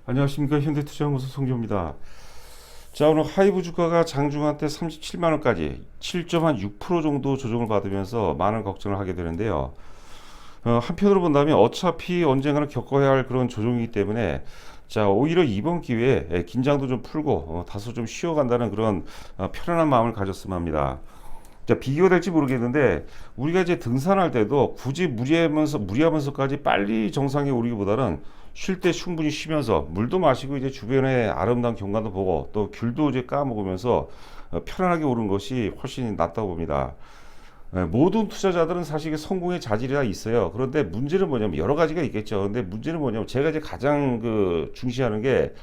안녕하십니까. 현대투자연구소 송기호입니다. 자, 오늘 하이브 주가가 장중한 때 37만원까지 7.6% 정도 조정을 받으면서 많은 걱정을 하게 되는데요. 한편으로 본다면 어차피 언젠가는 겪어야 할 그런 조정이기 때문에 자, 오히려 이번 기회에 긴장도 좀 풀고 다소 좀 쉬어간다는 그런 편안한 마음을 가졌으면 합니다. 자, 비교가 될지 모르겠는데 우리가 이제 등산할 때도 굳이 무리하면서까지 빨리 정상에 오르기보다는 쉴 때 충분히 쉬면서 물도 마시고 이제 주변의 아름다운 경관도 보고 또 귤도 이제 까먹으면서 편안하게 오르는 것이 훨씬 낫다고 봅니다. 모든 투자자들은 사실 성공의 자질이 다 있어요. 그런데 문제는 뭐냐면 여러 가지가 있겠죠. 근데 문제는 뭐냐면 제가 이제 가장 중시하는 게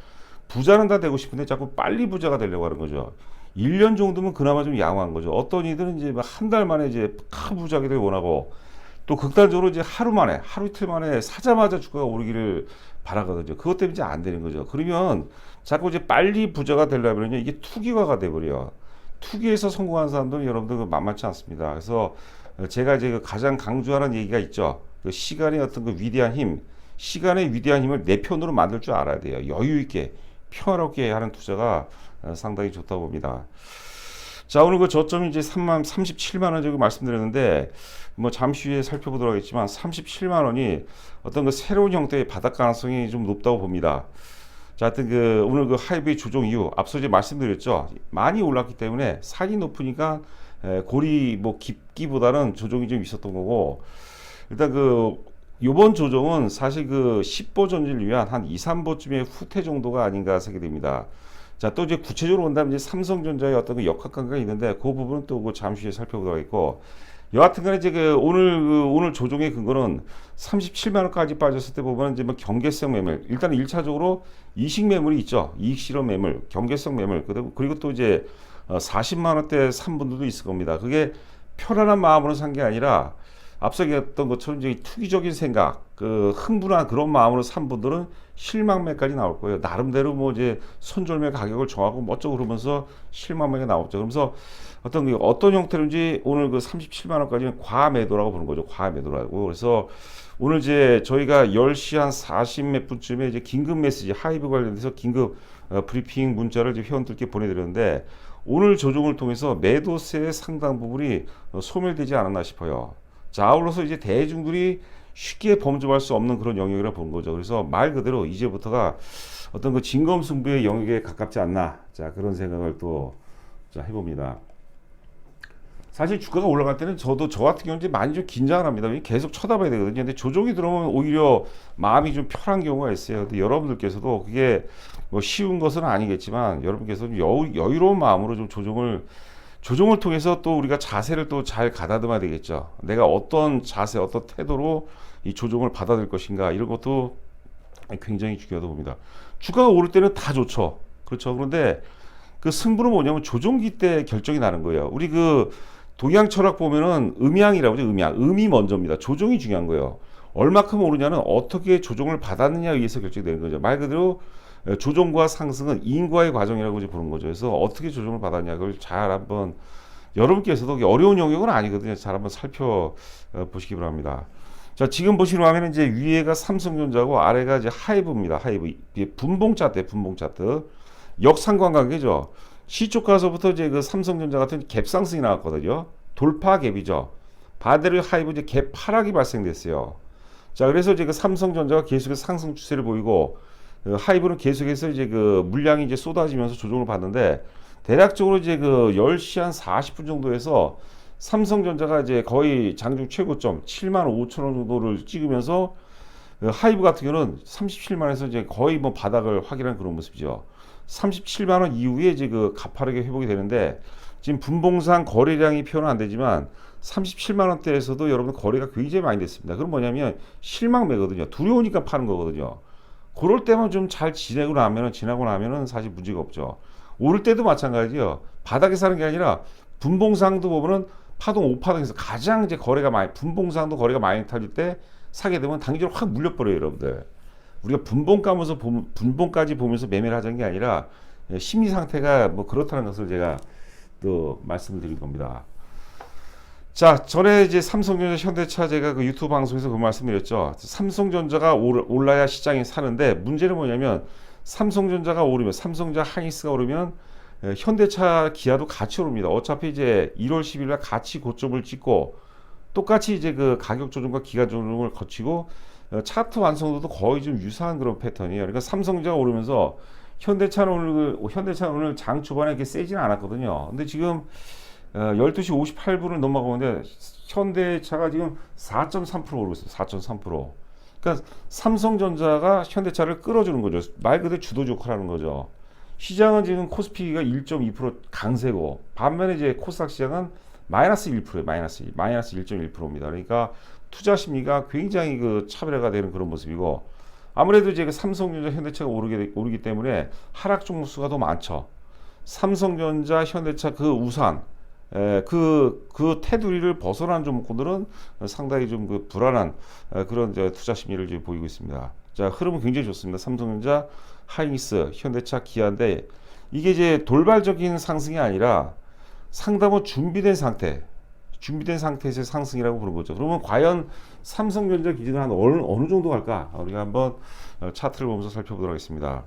부자는 다 되고 싶은데 자꾸 빨리 부자가 되려고 하는 거죠. 1년 정도면 그나마 좀 양호한 거죠. 어떤 이들은 이제 한 달 만에 이제 큰 부자가 되길 원하고 또 극단적으로 이제 하루 만에 하루 이틀 만에 사자마자 주가가 오르기를 바라거든요. 그것 때문에 이제 안 되는 거죠. 그러면 자꾸 이제 빨리 부자가 되려면요 이게 투기화가 돼버려요. 투기에서 성공한 사람들은 여러분들 만만치 않습니다. 그래서 제가 이제 가장 강조하는 얘기가 있죠. 그 시간의 어떤 그 위대한 힘, 시간의 위대한 힘을 내 편으로 만들 줄 알아야 돼요. 여유 있게 평화롭게 하는 투자가 상당히 좋다고 봅니다. 자, 오늘 그 저점이 이제 37만 원 정도 말씀드렸는데 뭐 잠시 후에 살펴보도록 하겠지만 37만 원이 어떤 그 새로운 형태의 바닥 가능성이 좀 높다고 봅니다. 자, 하여튼 오늘 그 하이브의 조정 이후 앞서 이제 말씀드렸죠. 많이 올랐기 때문에 산이 높으니까 골이 뭐 깊기보다는 조정이 좀 있었던 거고 일단 요번 조정은 사실 10보 전지를 위한 한 2, 3보쯤의 후퇴 정도가 아닌가 생각이 됩니다. 자, 또 이제 구체적으로 본다면 이제 삼성전자의 어떤 역학관계가 있는데 그 부분은 또 잠시 후에 살펴보도록 하겠고 여하튼간에 이제 오늘 조정의 근거는 37만 원까지 빠졌을 때 보면 이제 뭐 경계성 매물 일단 1차적으로 이식 매물이 있죠. 이익 실현 매물, 경계성 매물 그리고 또 이제 40만 원대 산 분들도 있을 겁니다. 그게 편안한 마음으로 산 게 아니라 앞서 얘기했던 것처럼 이제 투기적인 생각, 흥분한 그런 마음으로 산 분들은 실망매까지 나올 거예요. 나름대로 뭐 이제 손절매 가격을 정하고 멋쩍어 그러면서 실망매가 나오죠. 그러면서 어떤 형태로인지 오늘 37만 원까지는 과매도라고 보는 거죠. 과매도라고. 그래서 오늘 이제 저희가 10시 한 40 몇 분쯤에 이제 긴급 메시지 하이브 관련해서 긴급 브리핑 문자를 이제 회원들께 보내드렸는데 오늘 조정을 통해서 매도세의 상당 부분이 소멸되지 않았나 싶어요. 자, 아울러서 이제 대중들이 쉽게 범접할 수 없는 그런 영역이라 본 거죠. 그래서 말 그대로 이제부터가 어떤 진검승부의 영역에 가깝지 않나. 자, 그런 생각을 또 해봅니다. 사실 주가가 올라갈 때는 저 같은 경우는 많이 좀 긴장을 합니다. 계속 쳐다봐야 되거든요. 근데 조정이 들어오면 오히려 마음이 좀 편한 경우가 있어요. 근데 여러분들께서도 그게 뭐 쉬운 것은 아니겠지만 여러분께서 좀 여유로운 마음으로 좀 조정을 통해서 또 우리가 자세를 또 잘 가다듬어야 되겠죠. 내가 어떤 자세, 어떤 태도로 이 조정을 받아들일 것인가 이런 것도 굉장히 중요하다고 봅니다. 주가가 오를 때는 다 좋죠. 그렇죠. 그런데 그 승부는 뭐냐면 조정기 때 결정이 나는 거예요. 우리 동양 철학 보면은 음양이라고 하죠. 음이 먼저입니다. 조정이 중요한 거예요. 얼마큼 오르냐는 어떻게 조정을 받았느냐에 의해서 결정되는 거죠. 말 그대로 조정과 상승은 인과의 과정이라고 이제 보는 거죠. 그래서 어떻게 조정을 받았냐 그걸 잘 한번 여러분께서도 어려운 영역은 아니거든요. 잘 한번 살펴보시기 바랍니다. 자, 지금 보시는 화면은 이제 위에가 삼성전자고 아래가 이제 하이브입니다. 하이브 분봉 차트, 분봉 차트 역상관관계죠. 시초가서부터 이제 삼성전자 같은 갭상승이 나왔거든요. 돌파 갭이죠. 반대로 하이브 이제 갭 하락이 발생됐어요. 자, 그래서 이제 삼성전자가 계속해서 상승 추세를 보이고 하이브는 계속해서 이제 물량이 이제 쏟아지면서 조정을 받는데 대략적으로 이제 10시 한 40분 정도에서 삼성전자가 이제 거의 장중 최고점 7만 5천 원 정도를 찍으면서 하이브 같은 경우는 37만원에서 이제 거의 뭐 바닥을 확인한 그런 모습이죠. 37만 원 이후에 이제 가파르게 회복이 되는데 지금 분봉상 거래량이 표현은 안 되지만 37만 원대에서도 여러분 거래가 굉장히 많이 됐습니다. 그럼 뭐냐면 실망매거든요. 두려우니까 파는 거거든요. 그럴 때만 좀 잘 지나고 나면은 사실 문제가 없죠. 오를 때도 마찬가지예요. 바닥에 사는 게 아니라 분봉상도 보면은 파동 5파동에서 가장 이제 분봉상도 거래가 많이 타질 때 사게 되면 단기적으로 확 물려버려요, 여러분들. 우리가 분봉까지 보면서 매매를 하자는 게 아니라 심리 상태가 뭐 그렇다는 것을 제가 또 말씀을 드릴 겁니다. 자, 전에 이제 삼성전자, 현대차 제가 유튜브 방송에서 말씀드렸죠. 삼성전자가 올라야 시장이 사는데 문제는 뭐냐면 삼성전자가 오르면 삼성전자 하이닉스가 오르면 현대차 기아도 같이 오릅니다. 어차피 이제 1월 10일 날 같이 고점을 찍고 똑같이 이제 그 가격 조정과 기간 조정을 거치고 차트 완성도도 거의 좀 유사한 그런 패턴이에요. 그러니까 삼성전자가 오르면서 현대차는 오늘 장 초반에 이렇게 세지는 않았거든요. 근데 지금 12시 58분을 넘어가는데 현대차가 지금 4.3% 오르고 있어요. 4.3%. 그러니까 삼성전자가 현대차를 끌어주는 거죠. 말 그대로 주도적 역할을 하는 거죠. 시장은 지금 코스피가 1.2% 강세고 반면에 이제 코스닥 시장은 마이너스 1%예요. 마이너스 1.1%입니다. 그러니까 투자 심리가 굉장히 그 차별화가 되는 그런 모습이고 아무래도 이제 그 삼성전자, 현대차가 오르기 때문에 하락 종목 수가 더 많죠. 삼성전자, 현대차 그 우산 그 테두리를 벗어난 종목들은 상당히 좀 그 불안한 그런 이제 투자 심리를 지금 보이고 있습니다. 자, 흐름은 굉장히 좋습니다. 삼성전자, 하이닉스, 현대차, 기아인데 이게 이제 돌발적인 상승이 아니라 상당히 준비된 상태에서의 상승이라고 부르는 거죠. 그러면 과연 삼성전자 기준은 한 어느 정도 갈까? 우리가 한번 차트를 보면서 살펴보도록 하겠습니다.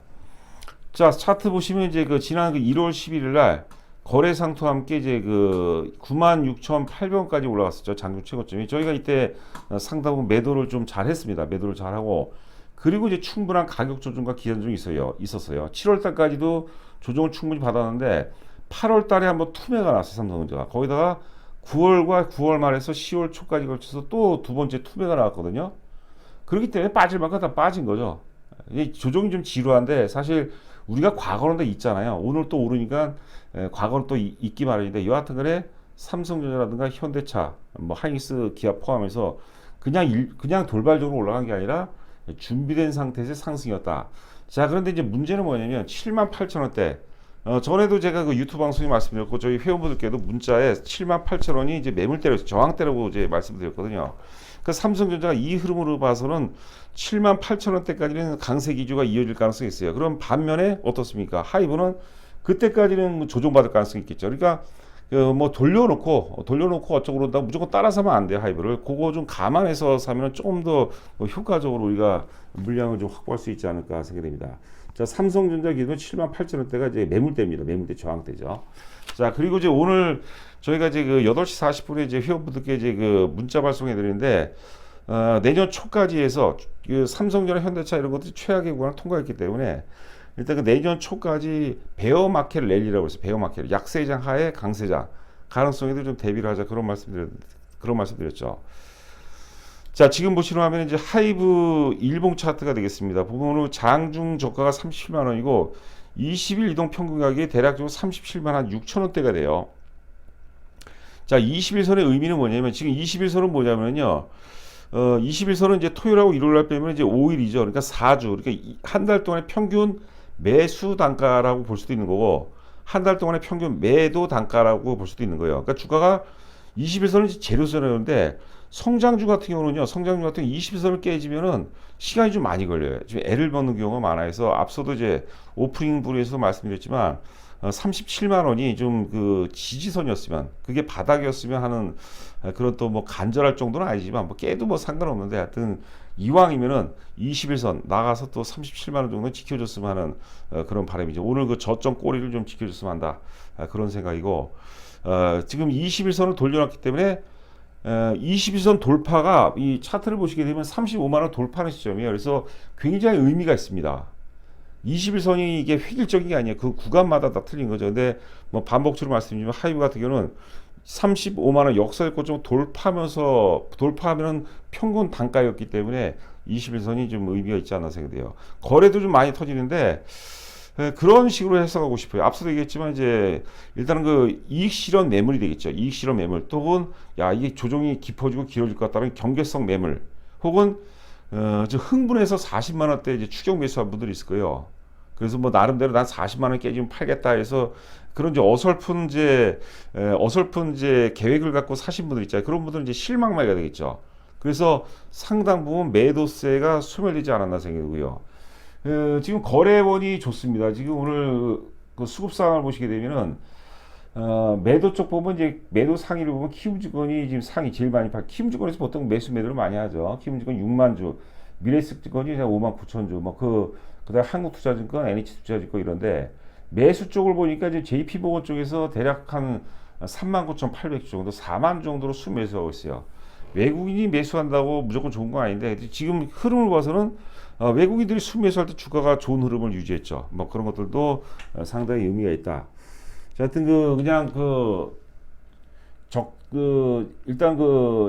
자, 차트 보시면 이제 그 지난 그 1월 11일 날 거래 상토와 함께 이제 그 96,800원까지 올라갔었죠. 장중 최고점이. 저희가 이때 상당 매도를 좀 잘했습니다. 매도를 잘하고 그리고 이제 충분한 가격 조정과 기간 조정이 있었어요. 7월 달까지도 조정을 충분히 받았는데 8월 달에 한번 투매가 났어요. 삼성전자가. 거기다가 9월 말에서 10월 초까지 걸쳐서 또 두 번째 투매가 나왔거든요. 그렇기 때문에 빠질 만큼 다 빠진 거죠. 이 조정이 좀 지루한데 사실 우리가 과거는 다 있잖아요. 오늘 또 오르니까 과거는 또 있기 마련인데 여하튼 간에 삼성전자라든가 현대차, 뭐 하이닉스, 기아 포함해서 그냥 돌발적으로 올라간 게 아니라 준비된 상태에서 상승이었다. 자, 그런데 이제 문제는 뭐냐면 78,000원대. 전에도 제가 그 유튜브 방송에 말씀드렸고 저희 회원분들께도 문자에 78,000원이 이제 매물대로 저항대라고 이제 말씀드렸거든요. 그 삼성전자가 이 흐름으로 봐서는 78,000원대까지는 강세 기조가 이어질 가능성이 있어요. 그럼 반면에 어떻습니까? 하이브는 그때까지는 조정받을 가능성이 있겠죠. 그러니까 뭐 돌려놓고 어쩌고 그런다 무조건 따라서 하면 안 돼요. 하이브를 그거 좀 감안해서 사면은 조금 더 효과적으로 우리가 물량을 좀 확보할 수 있지 않을까 생각됩니다. 자, 삼성전자 기준 78,000원대가 이제 매물대입니다. 매물대 저항대죠. 자, 그리고 이제 오늘 저희가 이제 그 8시 40분에 이제 회원분들께 이제 그 문자 발송해 드리는데 내년 초까지 해서 그 삼성전자, 현대차 이런 것들이 최악의 구간을 통과했기 때문에 일단 그 내년 초까지 베어마켓 랠리라고 해서 베어마켓 약세장 하에 강세장 가능성에도 좀 대비를 하자 그런 말씀드렸죠. 자, 지금 보시는 화면은 이제 하이브 일봉 차트가 되겠습니다. 보면은 장중 저가가 37만 원이고 20일 이동 평균 가격이 대략적으로 37만 6천원대가 돼요. 자, 21선의 의미는 뭐냐면 지금 21선은 뭐냐면요. 21선은 이제 토요일하고 일요일날 빼면 이제 5일이죠. 그러니까 4주. 그러니까 한 달 동안의 평균 매수 단가라고 볼 수도 있는 거고 한 달 동안의 평균 매도 단가라고 볼 수도 있는 거예요. 그러니까 주가가 21선은 제로선이었는데 성장주 같은 경우는요. 21선을 깨지면은 시간이 좀 많이 걸려요. 지금 애를 먹는 경우가 많아서 앞서도 이제 오프닝 부에서도 말씀드렸지만 37만 원이 좀 그 지지선이었으면 그게 바닥이었으면 하는 그런 또 뭐 간절할 정도는 아니지만 뭐 깨도 뭐 상관없는데 하여튼 이왕이면은 21선 나가서 또 37만 원 정도 지켜줬으면 하는 그런 바람이죠. 오늘 그 저점 꼬리를 좀 지켜줬으면 한다. 그런 생각이고 지금 21선을 돌려놨기 때문에 21선 돌파가 이 차트를 보시게 되면 35만 원 돌파하는 시점이에요. 그래서 굉장히 의미가 있습니다. 21선이 이게 획일적인 게 아니에요. 그 구간마다 다 틀린 거죠. 근데 뭐 반복적으로 말씀드리면 하이브 같은 경우는 35만 원 역사의 고점 돌파하면은 평균 단가였기 때문에 21선이 좀 의미가 있지 않나 생각돼요. 거래도 좀 많이 터지는데 그런 식으로 해석하고 싶어요. 앞서도 얘기했지만 이제 일단은 그 이익 실현 매물이 되겠죠. 이익 실현 매물 또는 야 이게 조정이 깊어지고 길어질 것 같다는 경계성 매물 혹은 좀 흥분해서 40만 원대 이제 추격 매수한 분들이 있을 거예요. 그래서 뭐 나름대로 난 40만 원 깨지면 팔겠다 해서 그런 이제 어설픈 이제 계획을 갖고 사신 분들 있잖아요. 그런 분들은 이제 실망마이가 되겠죠. 그래서 상당 부분 매도세가 소멸되지 않았나 생각이고요. 지금 거래원이 좋습니다. 지금 오늘 그 수급 상황을 보시게 되면은 매도 쪽 보면 이제 매도 상위를 보면 키움증권이 지금 상위 제일 많이 키움증권에서 보통 매수 매도를 많이 하죠. 키움증권 6만 주, 미래에셋증권이 5만 9천 주, 뭐 그 그다음 한국투자증권, NH투자증권 이런데 매수 쪽을 보니까 이제 JP모건 쪽에서 대략 한 39,800주 정도, 4만 정도로 순매수하고 있어요. 외국인이 매수한다고 무조건 좋은 건 아닌데 지금 흐름을 봐서는 외국인들이 순매수할 때 주가가 좋은 흐름을 유지했죠. 뭐 그런 것들도 상당히 의미가 있다. 자, 하여튼 그냥 일단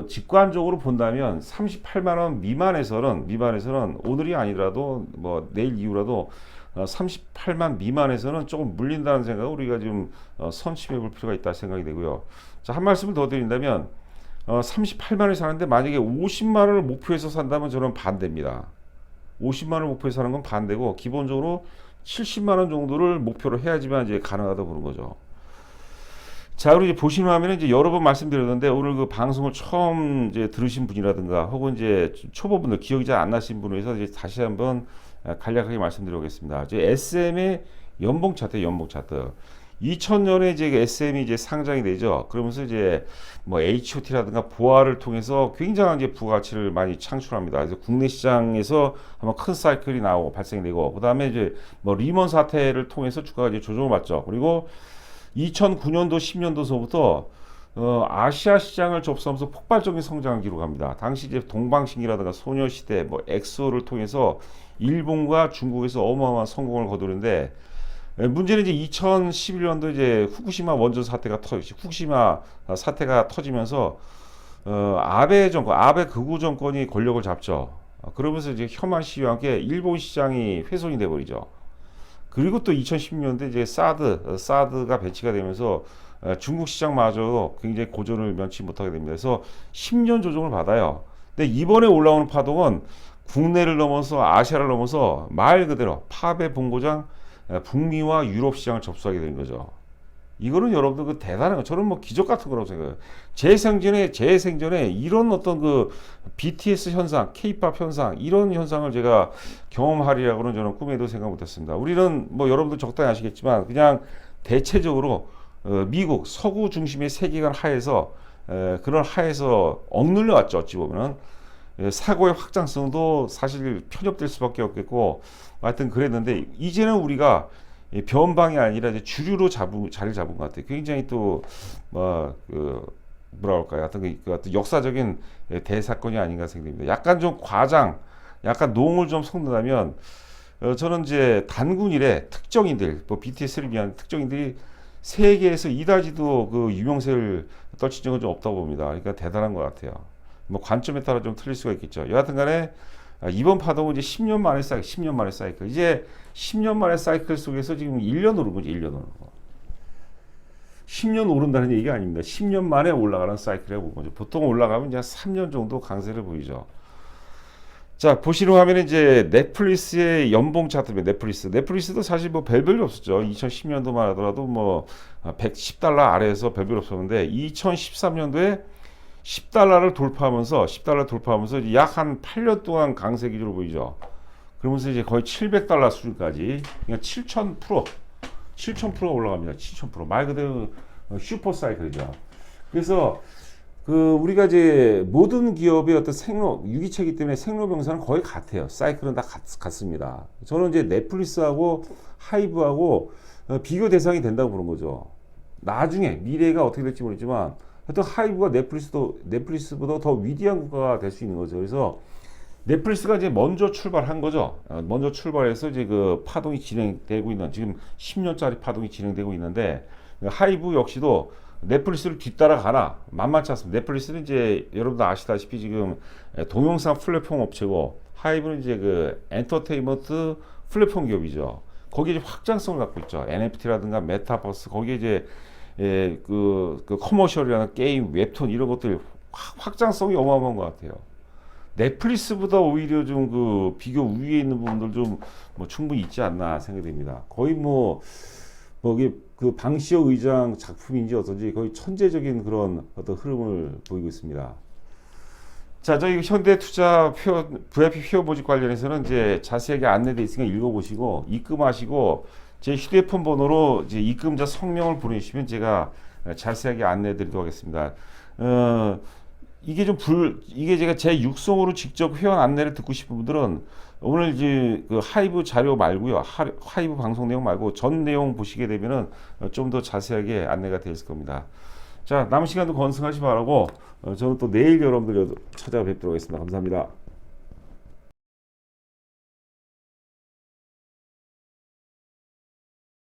직관적으로 본다면 38만 원 미만에서는 오늘이 아니더라도 뭐 내일 이후라도 38만 미만에서는 조금 물린다는 생각을 우리가 좀 선취해 볼 필요가 있다 생각이 되고요. 자, 한 말씀을 더 드린다면 38만 원에 사는데 만약에 50만 원을 목표해서 산다면 저는 반대입니다. 50만 원을 목표해서 사는 건 반대고 기본적으로 70만 원 정도를 목표로 해야지만 이제 가능하다고 보는 거죠. 자, 그리고 이제 보시면 하면 이제 여러 번 말씀드렸는데 오늘 그 방송을 처음 이제 들으신 분이라든가 혹은 이제 초보분들 기억이 잘 안 나신 분을 위해서 이제 다시 한번 간략하게 말씀드리겠습니다. 이제 SM의 연봉 차트. 2000년에 이제 SM이 이제 상장이 되죠. 그러면서 이제 뭐 HOT라든가 보아를 통해서 굉장한 이제 부가가치를 많이 창출합니다. 그래서 국내 시장에서 한번 큰 사이클이 나오고 발생되고, 그 다음에 이제 뭐 리먼 사태를 통해서 주가가 이제 조정을 받죠. 그리고 2009년도 10년도서부터 아시아 시장을 접수하면서 폭발적인 성장을 기록합니다. 당시 이제 동방신기라든가 소녀시대, 뭐 엑소를 통해서 일본과 중국에서 어마어마한 성공을 거두는데, 문제는 이제 2011년도 이제 후쿠시마 원전 사태가 후쿠시마 사태가 터지면서 아베 극우 정권이 권력을 잡죠. 그러면서 이제 혐한 시위와 함께 일본 시장이 훼손이 돼 버리죠. 그리고 또 2010년대 이제 사드가 배치가 되면서 중국 시장마저 굉장히 고전을 면치 못하게 됩니다. 그래서 10년 조정을 받아요. 근데 이번에 올라오는 파동은 국내를 넘어서 아시아를 넘어서 말 그대로 파베 본고장 북미와 유럽 시장을 접수하게 된 거죠. 이거는 여러분들 대단한 거. 저는 뭐 기적 같은 거라고 생각해요. 제 생전에 이런 어떤 BTS 현상, K-팝 현상, 이런 현상을 제가 경험하리라고는 저는 꿈에도 생각 못했습니다. 우리는 뭐 여러분들 적당히 아시겠지만 그냥 대체적으로 미국 서구 중심의 세계관 하에서 그런 하에서 억눌려 왔죠. 어찌 보면은 사고의 확장성도 사실 편협될 수밖에 없겠고, 하여튼 그랬는데 이제는 우리가 변방이 아니라 이제 주류로 자리를 잡은 것 같아요. 굉장히 또 뭐라 할까요? 하여튼 역사적인 대사건이 아닌가 생각됩니다. 약간 좀 약간 농을 좀 섞는다면 저는 이제 단군 이래 특정인들, 뭐 BTS를 위한 특정인들이 세계에서 이다지도 유명세를 떨친 적은 좀 없다고 봅니다. 그러니까 대단한 것 같아요. 뭐 관점에 따라 좀 틀릴 수가 있겠죠. 여하튼간에 이번 파동은 이제 10년 만의 사이클. 이제 10년 만의 사이클 속에서 지금 1년 오른 거지, 1년 오른 거. 10년 오른다는 얘기가 아닙니다. 10년 만에 올라가는 사이클이라고 보는 거죠. 보통 올라가면 이제 3년 정도 강세를 보이죠. 자, 보시는 화면에 이제 넷플릭스의 연봉 차트입니다. 넷플릭스도 사실 뭐 별볼이 없었죠. 2010년도만 하더라도 뭐 110달러 아래에서 별별 없었는데 2013년도에 10달러를 돌파하면서 약 한 8년 동안 강세 기조로 보이죠. 그러면서 이제 거의 700달러 수준까지 그냥 7,000%가 올라갑니다. 7,000%. 말 그대로 슈퍼 사이클이죠. 그래서 우리가 이제 모든 기업의 어떤 유기체이기 때문에 생로병사는 거의 같아요. 사이클은 다 같습니다. 저는 이제 넷플릭스하고 하이브하고 비교 대상이 된다고 보는 거죠. 나중에 미래가 어떻게 될지 모르지만 하여튼 하이브가 넷플릭스보다 더 위대한 국가가 될 수 있는 거죠. 그래서 넷플릭스가 이제 먼저 출발한 거죠. 먼저 출발해서 이제 파동이 진행되고 있는, 지금 10년짜리 파동이 진행되고 있는데, 하이브 역시도 넷플릭스를 뒤따라가나 만만치 않습니다. 넷플릭스는 이제 여러분들 아시다시피 지금 동영상 플랫폼 업체고, 하이브는 이제 엔터테인먼트 플랫폼 기업이죠. 거기에 이제 확장성을 갖고 있죠. NFT라든가 메타버스, 거기에 이제 커머셜이라는 게임, 웹툰 이런 것들 확장성이 어마어마한 것 같아요. 넷플릭스보다 오히려 좀 비교 우위에 있는 부분들 좀 뭐 충분히 있지 않나 생각됩니다. 거의 이게 방시혁 의장 작품인지 어떤지 거의 천재적인 그런 어떤 흐름을 보이고 있습니다. 자, 저희 현대투자 VIP 회원 모집 관련해서는 이제 자세하게 안내되어 있으니까 읽어보시고 입금하시고 제 휴대폰 번호로 이제 입금자 성명을 보내주시면 제가 자세하게 안내드리도록 하겠습니다. 이게 제가 제 육성으로 직접 회원 안내를 듣고 싶은 분들은 오늘 이제 그 하이브 자료 말고요. 하이브 방송 내용 말고 전 내용 보시게 되면은 좀 더 자세하게 안내가 되어 있을 겁니다. 자, 남은 시간도 건승하시 바라고 저는 또 내일 여러분들 찾아뵙도록 하겠습니다. 감사합니다.